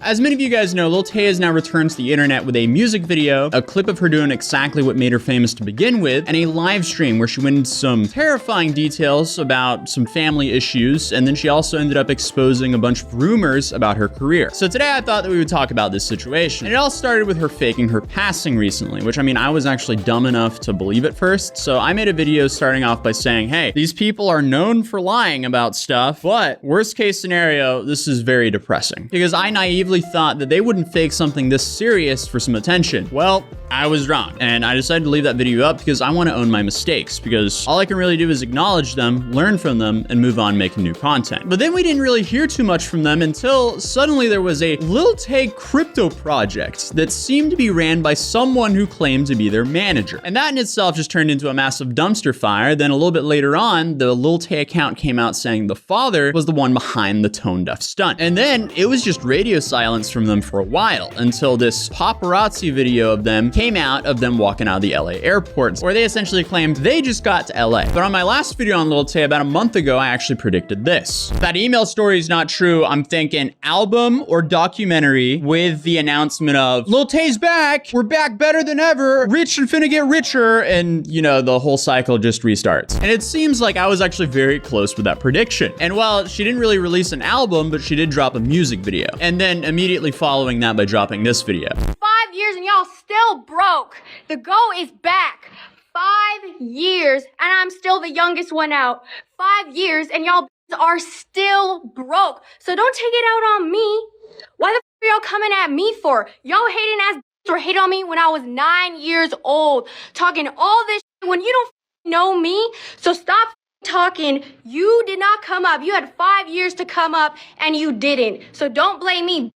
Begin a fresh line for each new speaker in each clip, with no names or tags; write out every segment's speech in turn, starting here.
As many of you guys know, Lil Tay has now returned to the internet with a music video, a clip of her doing exactly what made her famous to begin with, and a live stream where she went into some terrifying details about some family issues, and then she also ended up exposing a bunch of rumors about her career. So today I thought that we would talk about this situation. And it all started with her faking her passing recently, which I mean, I was actually dumb enough to believe at first. So I made a video starting off by saying, hey, these people are known for lying about stuff, but worst case scenario, this is very depressing. Because I naively thought that they wouldn't fake something this serious for some attention. Well, I was wrong. And I decided to leave that video up because I want to own my mistakes, because all I can really do is acknowledge them, learn from them, and move on making new content. But then we didn't really hear too much from them until suddenly there was a Lil Tay crypto project that seemed to be ran by someone who claimed to be their manager. And that in itself just turned into a massive dumpster fire. Then a little bit later on, the Lil Tay account came out saying the father was the one behind the tone deaf stunt. And then it was just radio silence from them for a while until this paparazzi video of them came out of them walking out of the LA airport, where they essentially claimed they just got to LA. But on my last video on Lil Tay about a month ago, I actually predicted this. If that email story is not true, I'm thinking album or documentary with the announcement of Lil Tay's back, we're back better than ever, rich and finna get richer, and you know, the whole cycle just restarts. And it seems like I was actually very close with that prediction. And while she didn't really release an album, but she did drop a music video. And then immediately following that by dropping this video.
5 years and y'all still broke. The GOAT is back. 5 years and I'm still the youngest one out. 5 years and y'all are still broke. So don't take it out on me. Why the f are y'all coming at me for? Y'all hating ass were hating on me when I was 9 years old. Talking all this shit when you don't know me. So stop talking. You did not come up. You had 5 years to come up and you didn't. So don't blame me.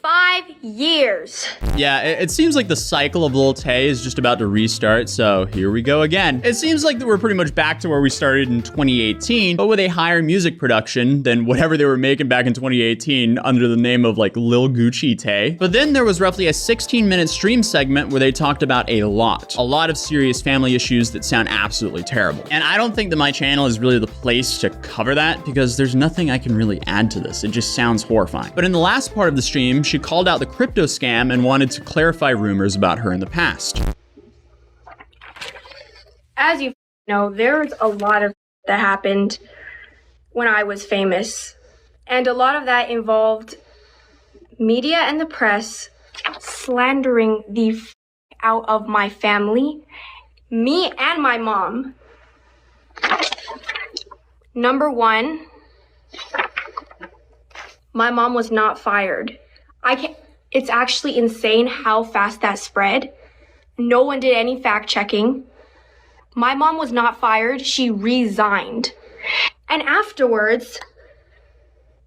5 years.
Yeah, it seems like the cycle of Lil Tay is just about to restart, so here we go again. It seems like that we're pretty much back to where we started in 2018, but with a higher music production than whatever they were making back in 2018 under the name of like Lil Gucci Tay. But then there was roughly a 16-minute stream segment where they talked about a lot of serious family issues that sound absolutely terrible. And I don't think that my channel is really the place to cover that because there's nothing I can really add to this. It just sounds horrifying. But in the last part of the stream, she called out the crypto scam and wanted to clarify rumors about her in the past.
As you know, there's a lot of that happened when I was famous. And a lot of that involved media and the press slandering the out of my family, me and my mom. Number one, my mom was not fired. It's actually insane how fast that spread. No one did any fact checking. My mom was not fired, she resigned. And afterwards,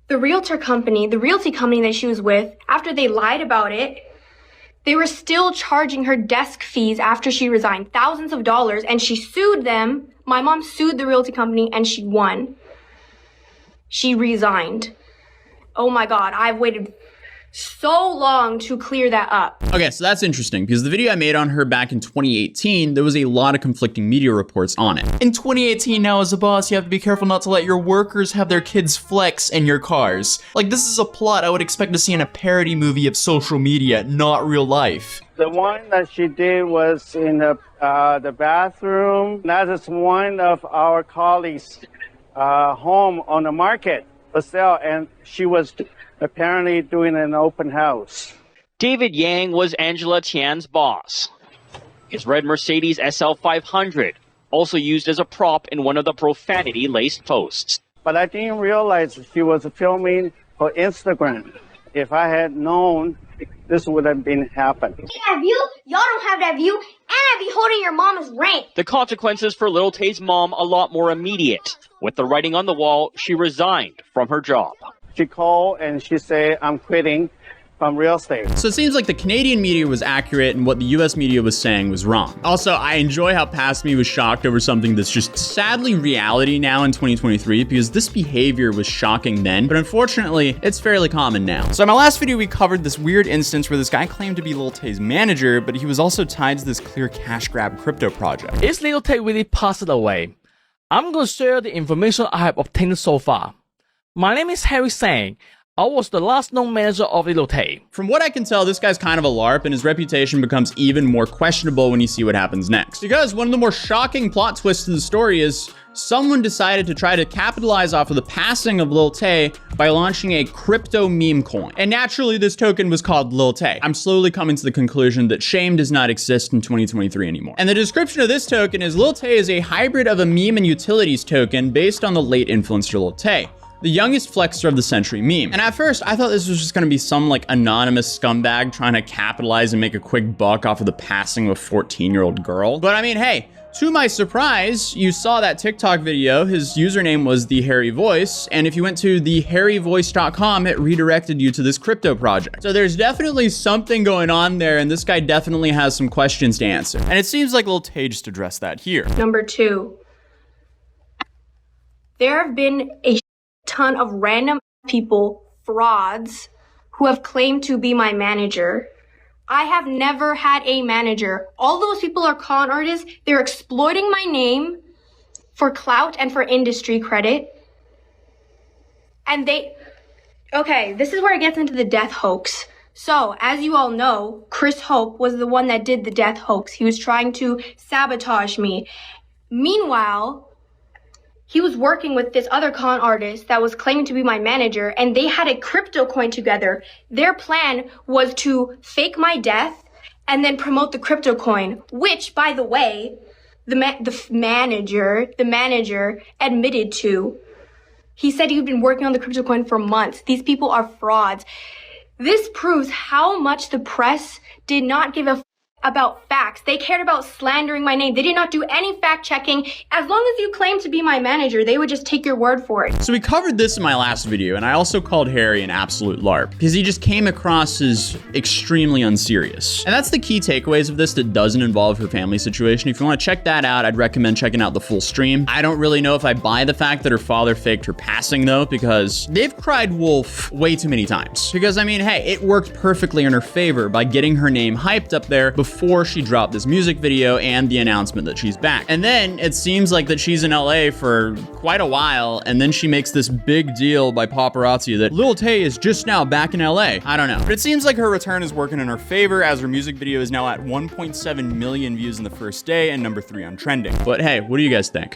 the realty company that she was with, after they lied about it, they were still charging her desk fees after she resigned, thousands of dollars, and she sued them. My mom sued the realty company and she won. She resigned. Oh my God, I've waited so long to clear that up.
Okay, so that's interesting because the video I made on her back in 2018, there was a lot of conflicting media reports on it. In 2018, now as a boss, you have to be careful not to let your workers have their kids flex in your cars. Like, this is a plot I would expect to see in a parody movie of social media, not real life.
The one that she did was in the bathroom. That is one of our colleagues' home on the market for sale, and she was apparently doing an open house.
David Yang was Angela Tian's boss. His red Mercedes SL 500, also used as a prop in one of the profanity-laced posts.
But I didn't realize she was filming for Instagram. If I had known, this would have been happened.
That view? Y'all don't have that view, and I'd be holding your mama's rank.
The consequences for Lil Tay's mom a lot more immediate. With the writing on the wall, she resigned from her job.
She called and she said, I'm quitting from real estate.
So it seems like the Canadian media was accurate and what the US media was saying was wrong. Also, I enjoy how Past Me was shocked over something that's just sadly reality now in 2023 because this behavior was shocking then, but unfortunately, it's fairly common now. So in my last video, we covered this weird instance where this guy claimed to be Lil Tay's manager, but he was also tied to this clear cash grab crypto project.
Is Lil Tay really passed away? I'm going to share the information I have obtained so far. My name is Harry Sang. I was the last known manager of Lil Tay.
From what I can tell, this guy's kind of a LARP, and his reputation becomes even more questionable when you see what happens next. Because one of the more shocking plot twists to the story is someone decided to try to capitalize off of the passing of Lil Tay by launching a crypto meme coin. And naturally, this token was called Lil Tay. I'm slowly coming to the conclusion that shame does not exist in 2023 anymore. And the description of this token is Lil Tay is a hybrid of a meme and utilities token based on the late influencer Lil Tay, the youngest flexer of the century meme. And at first, I thought this was just gonna be some like anonymous scumbag trying to capitalize and make a quick buck off of the passing of a 14-year-old girl. But I mean, hey, to my surprise, you saw that TikTok video. His username was The Hairy Voice, and if you went to thehairyvoice.com, it redirected you to this crypto project. So there's definitely something going on there, and this guy definitely has some questions to answer. And it seems like Lil Tay just addressed that here.
Number 2, there have been a ton of random people, frauds, who have claimed to be my manager. I have never had a manager. All those people are con artists. They're exploiting my name for clout and for industry credit. And okay, this is where it gets into the death hoax. So, as you all know, Chris Hope was the one that did the death hoax. He was trying to sabotage me. Meanwhile, he was working with this other con artist that was claiming to be my manager, and they had a crypto coin together. Their plan was to fake my death and then promote the crypto coin, which, by the way, the manager admitted to. He said he'd been working on the crypto coin for months. These people are frauds. This proves how much the press did not give a about facts. They cared about slandering my name. They did not do any fact checking. As long as you claim to be my manager, they would just take your word for it.
So we covered this in my last video, and I also called Harry an absolute LARP because he just came across as extremely unserious. And that's the key takeaways of this that doesn't involve her family situation. If you want to check that out, I'd recommend checking out the full stream. I don't really know if I buy the fact that her father faked her passing though, because they've cried wolf way too many times. Because I mean, hey, it worked perfectly in her favor by getting her name hyped up there before she dropped this music video and the announcement that she's back. And then it seems like that she's in LA for quite a while, and then she makes this big deal by paparazzi that Lil Tay is just now back in LA. I don't know. But it seems like her return is working in her favor, as her music video is now at 1.7 million views in the first day and number 3 on trending. But hey, what do you guys think?